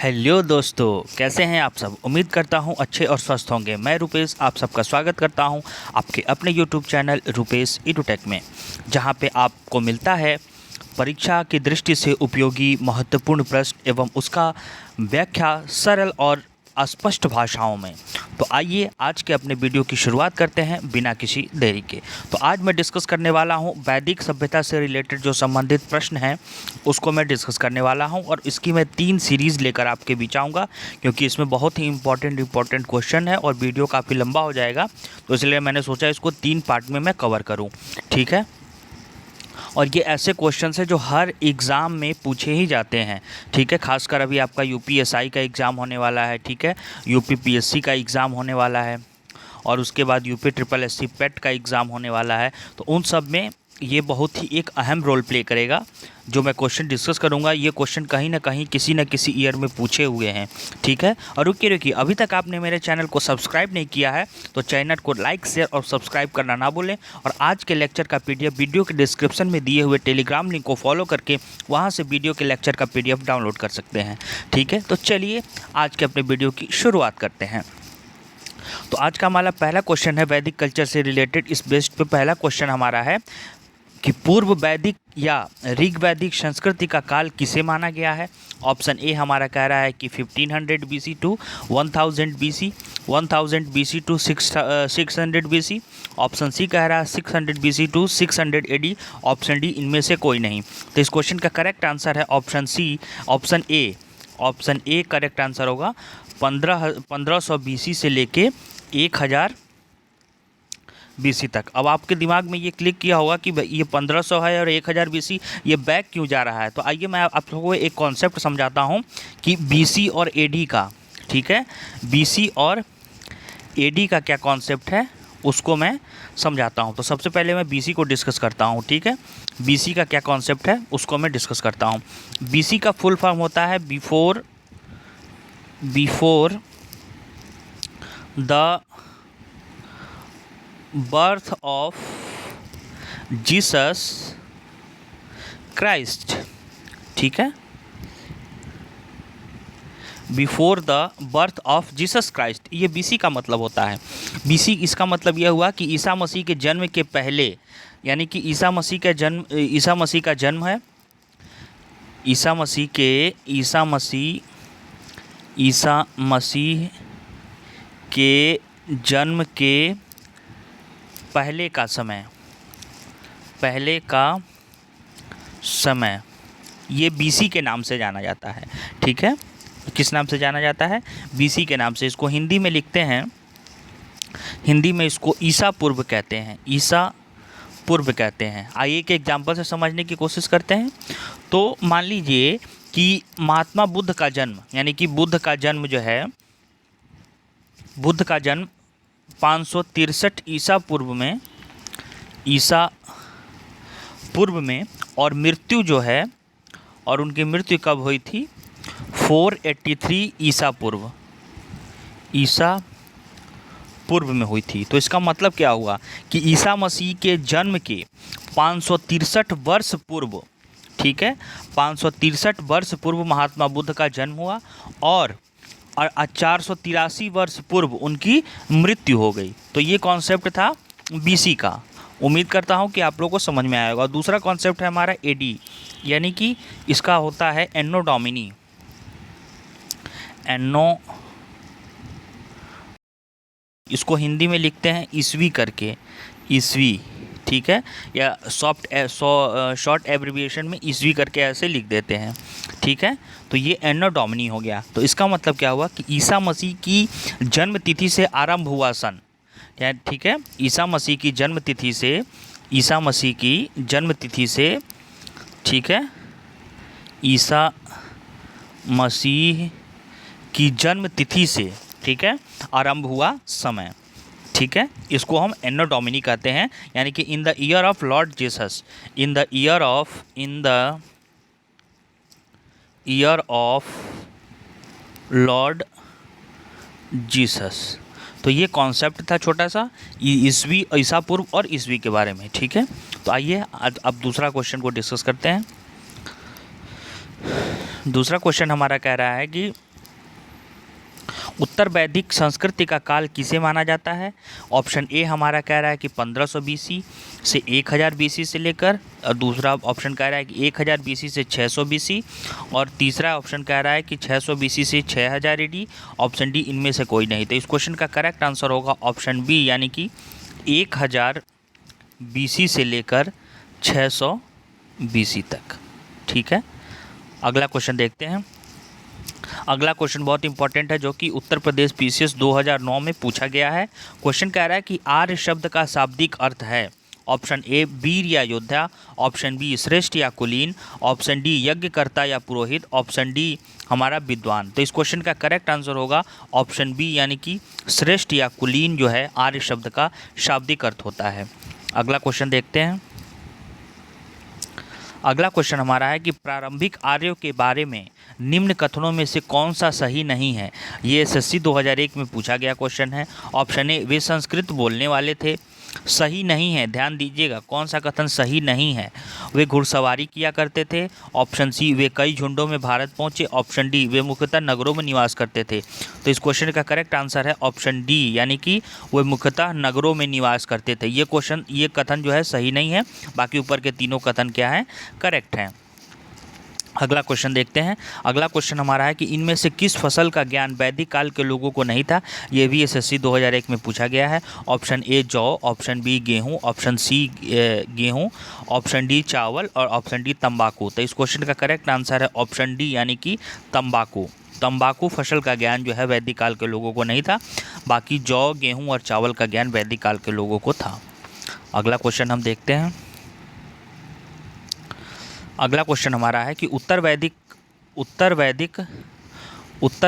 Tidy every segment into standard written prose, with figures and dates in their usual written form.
Hello दोस्तों, कैसे हैं आप सब। उम्मीद करता हूं अच्छे और स्वस्थ होंगे। मैं रुपेश आप सबका स्वागत करता हूं आपके अपने यूट्यूब चैनल रुपेश एडुटेक में, जहां पे आपको मिलता है परीक्षा की दृष्टि से उपयोगी महत्वपूर्ण प्रश्न एवं उसका व्याख्या सरल और स्पष्ट भाषाओं में। तो आइए आज के अपने वीडियो की शुरुआत करते हैं बिना किसी देरी के। तो आज मैं डिस्कस करने वाला हूं वैदिक सभ्यता से रिलेटेड जो संबंधित प्रश्न हैं उसको मैं डिस्कस करने वाला हूं, और इसकी मैं 3 सीरीज़ लेकर आपके बीच आऊँगा, क्योंकि इसमें बहुत ही इंपॉर्टेंट क्वेश्चन है और वीडियो काफ़ी लंबा हो जाएगा। तो इसलिए मैंने सोचा इसको 3 पार्ट में मैं कवर करूँ, ठीक है। और ये ऐसे क्वेश्चंस हैं जो हर एग्ज़ाम में पूछे ही जाते हैं, ठीक है। खासकर अभी आपका यूपीएसआई का एग्ज़ाम होने वाला है, ठीक है। यूपीपीएससी का एग्ज़ाम होने वाला है, और उसके बाद यूपी ट्रिपल एससी पेट का एग्ज़ाम होने वाला है। तो उन सब में ये बहुत ही एक अहम रोल प्ले करेगा। जो मैं क्वेश्चन डिस्कस करूंगा, ये क्वेश्चन कहीं ना कहीं किसी न किसी ईयर में पूछे हुए हैं, ठीक है। और रुकिए, अभी तक आपने मेरे चैनल को सब्सक्राइब नहीं किया है तो चैनल को लाइक शेयर और सब्सक्राइब करना ना भूलें। और आज के लेक्चर का पीडीएफ वीडियो के डिस्क्रिप्शन में दिए हुए टेलीग्राम लिंक को फॉलो करके वहाँ से वीडियो के लेक्चर का पीडीएफ डाउनलोड कर सकते हैं, ठीक है। तो चलिए आज के अपने वीडियो की शुरुआत करते हैं। तो आज का हमारा पहला क्वेश्चन है वैदिक कल्चर से रिलेटेड। इस बेस्ड पे पहला क्वेश्चन हमारा है कि पूर्व वैदिक या ऋग वैदिक संस्कृति का काल किसे माना गया है। ऑप्शन ए हमारा कह रहा है कि 1500 BC to 1000 BC, 1000 BC to 600 BC। Option C कह रहा है 600 BC to 600 AD। Option D इनमें से कोई नहीं। तो इस क्वेश्चन का करेक्ट आंसर है option C, option A. Option A correct answer होगा। 1500 BC से लेके 1000 BC तक। अब आपके दिमाग में ये क्लिक किया होगा कि ये 1500 है और 1000 BC, ये बैक क्यों जा रहा है। तो आइए मैं आप लोगों को एक कॉन्सेप्ट समझाता हूँ कि BC और AD का, ठीक है, BC और AD का क्या कॉन्सेप्ट है उसको मैं समझाता हूँ। तो सबसे पहले मैं BC को डिस्कस करता हूँ, ठीक है। BC का क्या कॉन्सेप्ट है उसको मैं डिस्कस करता हूँ। BC का फुल फॉर्म होता है before the birth of Jesus Christ, ठीक है। Before the birth of Jesus Christ, ये BC का मतलब होता है। BC इसका मतलब यह हुआ कि ईसा मसीह के जन्म के पहले, यानी कि ईसा मसीह का जन्म है, ईसा मसीह के जन्म के पहले का समय ये BC के नाम से जाना जाता है, ठीक है। किस नाम से जाना जाता है? BC के नाम से। इसको हिंदी में लिखते हैं, हिंदी में इसको ईसा पूर्व कहते हैं, ईसा पूर्व कहते हैं। आइए एक एग्जाम्पल से समझने की कोशिश करते हैं। तो मान लीजिए कि महात्मा बुद्ध का जन्म, यानी कि बुद्ध का जन्म जो है, बुद्ध का जन्म 563 ईसा पूर्व में, और मृत्यु जो है, और उनकी मृत्यु कब हुई थी? 483 ईसा पूर्व में हुई थी। तो इसका मतलब क्या हुआ कि ईसा मसीह के जन्म के 563 वर्ष पूर्व, ठीक है, 563 वर्ष पूर्व महात्मा बुद्ध का जन्म हुआ, और 483 वर्ष पूर्व उनकी मृत्यु हो गई। तो ये कॉन्सेप्ट था BC का। उम्मीद करता हूँ कि आप लोगों को समझ में आएगा। दूसरा कॉन्सेप्ट है हमारा AD, यानी कि इसका होता है एनो डोमिनी, इसको हिंदी में लिखते हैं ईस्वी करके, ईस्वी, ठीक है, या शॉर्ट एब्रिविएशन में ईस्वी करके ऐसे लिख देते हैं, ठीक है। तो ये एनो डोमिनी हो गया। तो इसका मतलब क्या हुआ कि ईसा मसीह की जन्म तिथि से आरंभ हुआ सन, या ठीक है, ईसा मसीह की जन्म तिथि से, ठीक है, ईसा मसीह की जन्म तिथि से, ठीक है, आरंभ हुआ समय, ठीक है। इसको हम एनो डोमिनी कहते हैं, यानी कि in the year of Lord Jesus, in the year of Lord Jesus. तो ये कॉन्सेप्ट था छोटा सा ईस्वी, ईसा पूर्व और ईस्वी के बारे में, ठीक है। तो आइए अब दूसरा क्वेश्चन को डिस्कस करते हैं। दूसरा क्वेश्चन हमारा कह रहा है कि उत्तर वैदिक संस्कृति का काल किसे माना जाता है? ऑप्शन ए हमारा कह रहा है कि 1500 बीसी से 1000 बीसी से लेकर, दूसरा ऑप्शन कह रहा है कि 1000 बीसी से 600 बीसी, और तीसरा ऑप्शन कह रहा है कि 600 बीसी से 6000 एडी। ऑप्शन डी इनमें से कोई नहीं। तो इस क्वेश्चन का करेक्ट आंसर होगा ऑप्शन बी, यानी कि 1000 बीसी से लेकर 600 बीसी तक। ठीक है, अगला क्वेश्चन देखते हैं। अगला क्वेश्चन बहुत इंपॉर्टेंट है, जो कि उत्तर प्रदेश पीसीएस 2009 में पूछा गया है। क्वेश्चन कह रहा है कि आर्य शब्द का शाब्दिक अर्थ है। ऑप्शन ए वीर या योद्धा, ऑप्शन बी श्रेष्ठ या कुलीन, ऑप्शन डी यज्ञकर्ता या पुरोहित, ऑप्शन डी हमारा विद्वान। तो इस क्वेश्चन का करेक्ट आंसर होगा ऑप्शन बी, यानी कि श्रेष्ठ या कुलीन जो है आर्य शब्द का शाब्दिक अर्थ होता है। अगला क्वेश्चन देखते हैं। अगला क्वेश्चन हमारा है कि प्रारंभिक आर्यों के बारे में निम्न कथनों में से कौन सा सही नहीं है। ये एसएससी 2001 में पूछा गया क्वेश्चन है। ऑप्शन ए वे संस्कृत बोलने वाले थे, सही नहीं है। ध्यान दीजिएगा कौन सा कथन सही नहीं है। वे घुड़सवारी किया करते थे। ऑप्शन सी वे कई झुंडों में भारत पहुंचे। ऑप्शन डी वे मुख्यतः नगरों में निवास करते थे। तो इस क्वेश्चन का करेक्ट आंसर है ऑप्शन डी, यानी कि वे मुख्यतः नगरों में निवास करते थे। ये कथन जो है सही नहीं है। बाकी ऊपर के तीनों कथन क्या हैं, करेक्ट हैं। अगला क्वेश्चन देखते हैं। अगला क्वेश्चन हमारा है कि इनमें से किस फसल का ज्ञान वैदिक काल के लोगों को नहीं था। ये भी एसएससी 2001 में पूछा गया है। ऑप्शन ए जौ, ऑप्शन बी गेहूं, ऑप्शन सी गेहूं, ऑप्शन डी चावल और ऑप्शन डी तंबाकू। तो इस क्वेश्चन का करेक्ट आंसर है ऑप्शन डी, यानी कि तंबाकू। तंबाकू फसल का ज्ञान जो है वैदिक काल के लोगों को नहीं था। बाकी जौ, गेहूँ और चावल का ज्ञान वैदिक काल के लोगों को था। अगला क्वेश्चन हम देखते हैं। अगला क्वेश्चन हमारा है कि उत्तर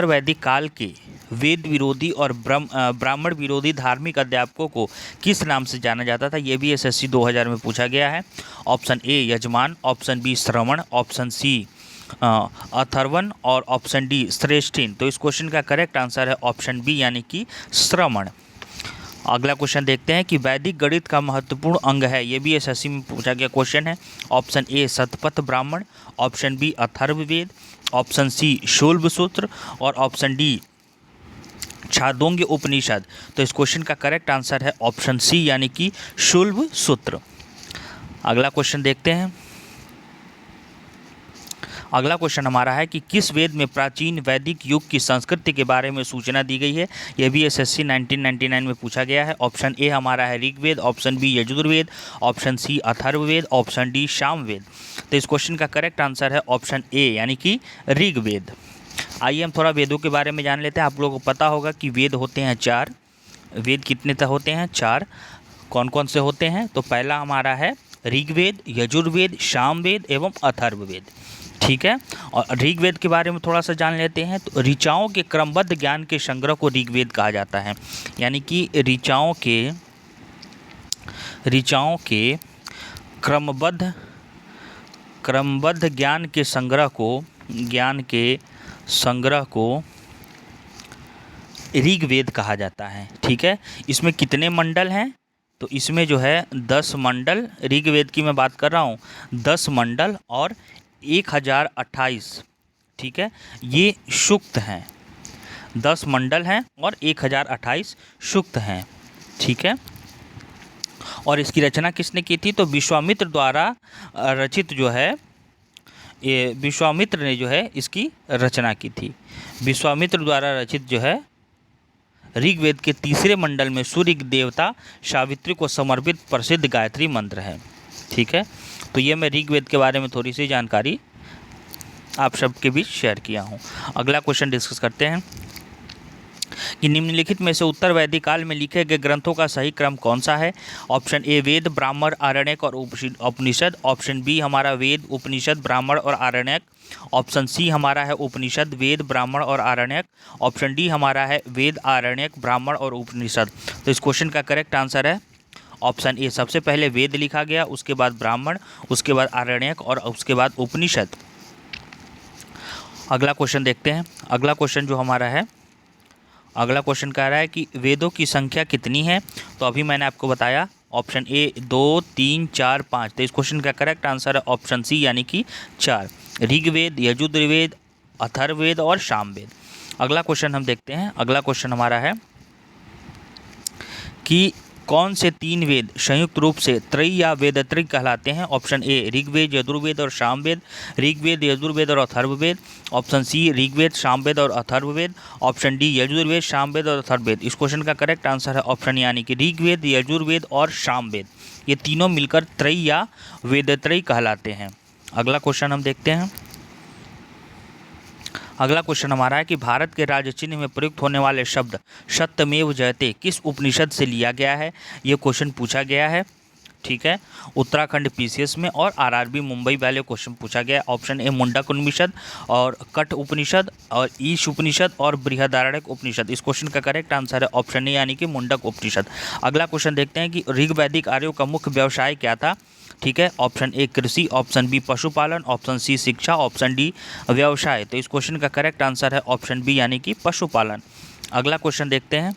वैदिक काल के वेद विरोधी और ब्राह्मण विरोधी धार्मिक अध्यापकों को किस नाम से जाना जाता था। ये भी एसएससी 2000 में पूछा गया है। ऑप्शन ए यजमान, ऑप्शन बी श्रवण, ऑप्शन सी अथर्वन और ऑप्शन डी श्रेष्ठिन। तो इस क्वेश्चन का करेक्ट आंसर है ऑप्शन बी, यानी कि श्रवण। अगला क्वेश्चन देखते हैं कि वैदिक गणित का महत्वपूर्ण अंग है। ये भी एसएससी में पूछा गया क्वेश्चन है। Option A Shatapatha Brahmana, option B Atharvaveda, option C Shulba Sutra और ऑप्शन डी छांदोग्य उपनिषद। तो इस क्वेश्चन का करेक्ट आंसर है ऑप्शन सी, यानी कि शूल्ब सूत्र। अगला क्वेश्चन देखते हैं। अगला क्वेश्चन हमारा है कि किस वेद में प्राचीन वैदिक युग की संस्कृति के बारे में सूचना दी गई है। यह भी एसएससी 1999 में पूछा गया है। ऑप्शन ए हमारा है Rigveda, option B Yajurveda, option C Atharvaveda, option D Samaveda. तो इस क्वेश्चन का करेक्ट आंसर है ऑप्शन ए, यानी कि ऋग्वेद। आइए हम थोड़ा वेदों के बारे में जान लेते हैं। आप लोगों को पता होगा कि वेद होते हैं 4। वेद कितने तक होते हैं? 4। कौन कौन से होते हैं? तो पहला हमारा है ऋग्वेद, यजुर्वेद, सामवेद एवं अथर्ववेद। ठीक है, और ऋग्वेद के बारे में थोड़ा सा जान लेते हैं। तो ऋचाओं के क्रमबद्ध ज्ञान के संग्रह को ऋग्वेद कहा जाता है, यानी कि ऋचाओं के क्रमबद्ध ज्ञान के संग्रह को ऋग्वेद कहा जाता है। ठीक है, इसमें कितने मंडल हैं? तो इसमें जो है 10 मंडल, ऋग्वेद की मैं बात कर रहा हूँ, 10 मंडल और 1028। ठीक है, ये सूक्त हैं। 10 मंडल हैं और 1028 सूक्त हैं। ठीक है, और इसकी रचना किसने की थी? तो विश्वामित्र द्वारा रचित जो है, ये विश्वामित्र ने जो है इसकी रचना की थी। विश्वामित्र द्वारा रचित जो है ऋग्वेद के तीसरे मंडल में सूर्य देवता सावित्री को समर्पित प्रसिद्ध गायत्री मंत्र है। ठीक है, तो ये मैं ऋग्वेद के बारे में थोड़ी सी जानकारी आप सबके बीच शेयर किया हूँ। अगला क्वेश्चन डिस्कस करते हैं कि निम्नलिखित में से उत्तर वैदिक काल में लिखे गए ग्रंथों का सही क्रम कौन सा है। ऑप्शन ए वेद, ब्राह्मण, आरण्यक और उपनिषद, ऑप्शन बी हमारा वेद, उपनिषद, ब्राह्मण और आरण्यक, ऑप्शन सी हमारा है उपनिषद, वेद, ब्राह्मण और आरण्यक, ऑप्शन डी हमारा है वेद, आरण्यक, ब्राह्मण और उपनिषद। तो इस क्वेश्चन का करेक्ट आंसर है ऑप्शन ए। सबसे पहले वेद लिखा गया, उसके बाद ब्राह्मण, उसके बाद आरण्यक और उसके बाद उपनिषद। अगला क्वेश्चन देखते हैं। अगला क्वेश्चन जो हमारा है, अगला क्वेश्चन कह रहा है कि वेदों की संख्या कितनी है। तो अभी मैंने आपको बताया ऑप्शन ए 2, 3, 4, 5। तो इस क्वेश्चन का करेक्ट आंसर है ऑप्शन सी, यानी कि 4। ऋग्वेद, यजुर्वेद, अथर्ववेद और सामवेद। अगला क्वेश्चन हम देखते हैं। अगला क्वेश्चन हमारा है कि कौन से 3 वेद संयुक्त रूप से त्रयी या वेदत्रयी कहलाते हैं? ऑप्शन ए ऋग्वेद, यजुर्वेद और सामवेद, ऋग्वेद, यजुर्वेद और अथर्ववेद। ऑप्शन सी ऋग्वेद, सामवेद और अथर्ववेद। ऑप्शन डी यजुर्वेद, सामवेद और अथर्ववेद। इस क्वेश्चन का करेक्ट आंसर है ऑप्शन यानी कि ऋग्वेद, यजुर्वेद और सामवेद, ये तीनों मिलकर त्रयी या वेदत्रयी कहलाते हैं। अगला क्वेश्चन हम देखते हैं। अगला क्वेश्चन हमारा है कि भारत के राज्य चिन्ह में प्रयुक्त होने वाले शब्द सत्यमेव जयते किस उपनिषद से लिया गया है? ये क्वेश्चन पूछा गया है, ठीक है, उत्तराखंड पीसीएस में और आरआरबी मुंबई वाले क्वेश्चन पूछा गया है। ऑप्शन ए मुंडक उपनिषद और कठ उपनिषद और ईश उपनिषद और बृहदारण्यक उपनिषद। इस क्वेश्चन का करेक्ट आंसर है ऑप्शन ए यानी कि मुंडक उपनिषद। अगला क्वेश्चन देखते हैं कि ऋग्वैदिक आर्यों का मुख्य व्यवसाय क्या था? ठीक है, ऑप्शन ए कृषि, ऑप्शन बी पशुपालन, ऑप्शन सी शिक्षा, ऑप्शन डी व्यवसाय। तो इस क्वेश्चन का करेक्ट आंसर है ऑप्शन बी यानी कि पशुपालन। अगला क्वेश्चन देखते हैं।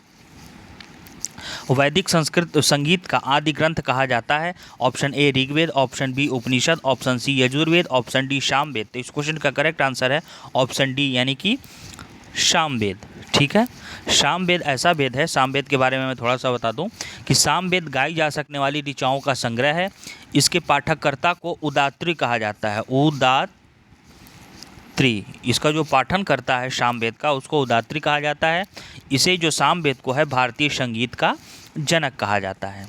वैदिक संस्कृत संगीत का आदि ग्रंथ कहा जाता है? Option A Rigveda, option B Upanishad, option C Yajurveda, option D Samaveda. तो इस क्वेश्चन का करेक्ट आंसर है ऑप्शन डी यानी कि सामवेद। ठीक है, सामवेद ऐसा वेद है, सामवेद के बारे में मैं थोड़ा सा बता दूं कि सामवेद गाई जा सकने वाली ऋचाओं का संग्रह है। इसके पाठककर्ता को उदात्री कहा जाता है, उदात्री। इसका जो पाठन करता है सामवेद का, उसको उदात्री कहा जाता है। इसे जो सामवेद को है भारतीय संगीत का जनक कहा जाता है।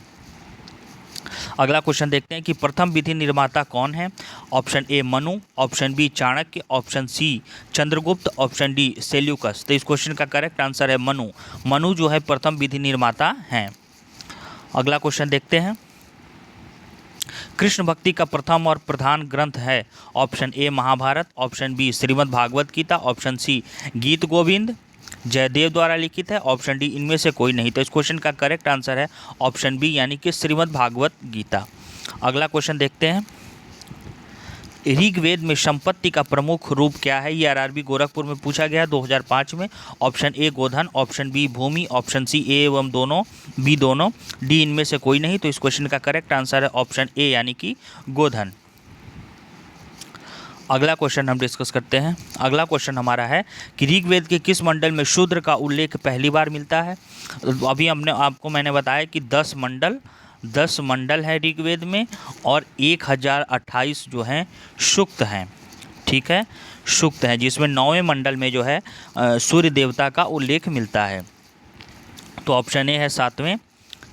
अगला क्वेश्चन देखते हैं कि प्रथम विधि निर्माता कौन है? Option A Manu, option B Chanakya, option C Chandragupta, option D Seleucus. तो इस क्वेश्चन का करेक्ट आंसर है मनु। मनु जो है प्रथम विधि निर्माता हैं। अगला क्वेश्चन देखते हैं। कृष्ण भक्ति का प्रथम और प्रधान ग्रंथ है? Option A Mahabharata, option B Shrimad Bhagavad Gita, option C Gita Govinda Jaydev द्वारा लिखित है, ऑप्शन डी इनमें से कोई नहीं। तो इस क्वेश्चन का करेक्ट आंसर है ऑप्शन बी यानी कि श्रीमद् भागवत गीता। अगला क्वेश्चन देखते हैं। ऋग्वेद में संपत्ति का प्रमुख रूप क्या है? ये आरआरबी गोरखपुर में पूछा गया 2005 में। ऑप्शन ए गोधन, ऑप्शन बी भूमि, ऑप्शन सी ए एवं दोनों, बी दोनों, डी इनमें से कोई नहीं। तो इस क्वेश्चन का करेक्ट आंसर है ऑप्शन ए यानी कि गोधन। अगला क्वेश्चन हम डिस्कस करते हैं। अगला क्वेश्चन हमारा है कि ऋग्वेद के किस मंडल में शूद्र का उल्लेख पहली बार मिलता है? अभी मैंने बताया कि 10 मंडल है ऋग्वेद में और 1028 जो हैं सूक्त हैं। ठीक है, सूक्त हैं, जिसमें 9वें मंडल में जो है सूर्य देवता का उल्लेख मिलता है। तो ऑप्शन ए है 7वें,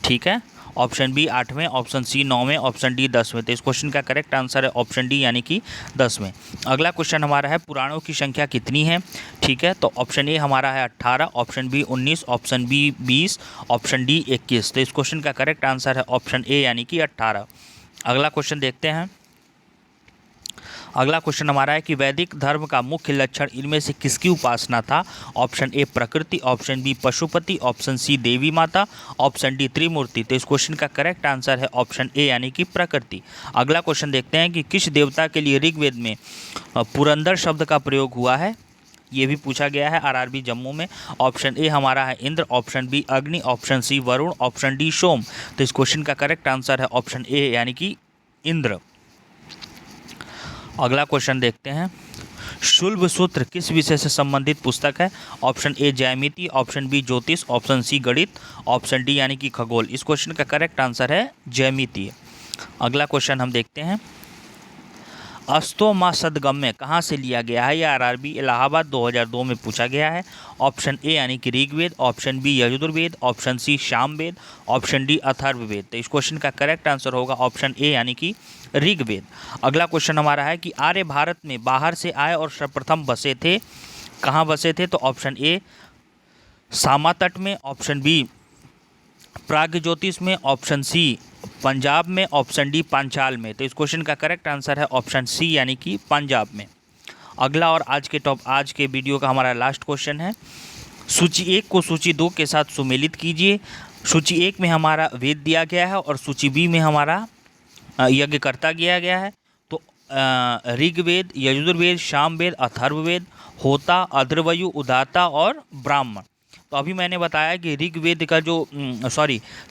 ठीक है, ऑप्शन बी 8वें, ऑप्शन सी 9वें, ऑप्शन डी 10वें। तो इस क्वेश्चन का करेक्ट आंसर है ऑप्शन डी यानी कि 10वें। अगला क्वेश्चन हमारा है पुराणों की संख्या कितनी है? ठीक है, तो ऑप्शन ए हमारा है 18, option B 19, option B 20, option D 21। तो इस क्वेश्चन का करेक्ट आंसर है ऑप्शन ए यानी कि 18। अगला क्वेश्चन देखते हैं। अगला क्वेश्चन हमारा है कि वैदिक धर्म का मुख्य लक्षण इनमें से किसकी उपासना था? ऑप्शन ए प्रकृति, option B Pashupati, option C देवी माता, ऑप्शन डी त्रिमूर्ति। तो इस क्वेश्चन का करेक्ट आंसर है ऑप्शन ए यानी कि प्रकृति। अगला क्वेश्चन देखते हैं कि किस देवता के लिए ऋग्वेद में पुरंदर शब्द का प्रयोग हुआ है? ये भी पूछा गया है आरआरबी जम्मू में। ऑप्शन ए हमारा है Indra, option B Agni, option C Varuna, option D Soma. तो इस क्वेश्चन का करेक्ट आंसर है ऑप्शन ए यानी कि इंद्र। अगला क्वेश्चन देखते हैं। शुल्ब सूत्र किस विषय से संबंधित पुस्तक है? ऑप्शन ए ज्यामिति, ऑप्शन बी ज्योतिष, ऑप्शन सी गणित, ऑप्शन डी यानी कि खगोल। इस क्वेश्चन का करेक्ट आंसर है ज्यामिति। अगला क्वेश्चन हम देखते हैं। अस्तो मा सदगम्य कहाँ से लिया गया है? यह आरआरबी इलाहाबाद 2002 में पूछा गया है। ऑप्शन ए यानी कि Rigveda, option B Yajurveda, option C Samaveda, option D Atharvaveda. तो इस क्वेश्चन का करेक्ट आंसर होगा ऑप्शन ए यानी कि ऋग्वेद। अगला क्वेश्चन हमारा है कि आर्य भारत में बाहर से आए और सर्वप्रथम बसे थे, कहाँ बसे थे? तो ऑप्शन ए सामा तट में, ऑप्शन बी प्राग ज्योतिष में, ऑप्शन सी पंजाब में, ऑप्शन डी पांचाल में। तो इस क्वेश्चन का करेक्ट आंसर है ऑप्शन सी यानी कि पंजाब में। अगला और आज के वीडियो का हमारा लास्ट क्वेश्चन है। सूची 1 को सूची 2 के साथ सुमेलित कीजिए। सूची 1 में हमारा वेद दिया गया है और सूची बी में हमारा यज्ञकर्ता दिया गया है। तो ऋग्वेद, यजुर्वेद, सामवेद, अथर्ववेद, होता, अध्वर्यु, उदाता और ब्राह्मण। तो अभी मैंने बताया कि ऋग्वेद का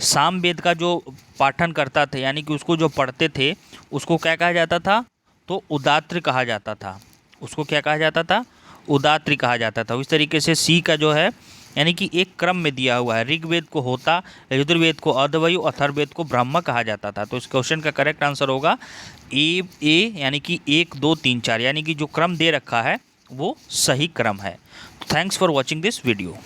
सामवेद का जो पाठन करता थे यानी कि उसको जो पढ़ते थे उसको क्या कहा जाता था? तो उदात्र कहा जाता था। उसको क्या कहा जाता था? उदात्री कहा जाता था। इस तरीके से सी का जो है यानी कि एक क्रम में दिया हुआ है। ऋग्वेद को होता, यजुर्वेद को अधवायु, अथर्ववेद को ब्रह्म कहा जाता था। तो इस क्वेश्चन का करेक्ट आंसर होगा ए यानी कि 1 2 3 4, यानी कि जो क्रम दे रखा है वो सही क्रम है। Thanks for watching this video.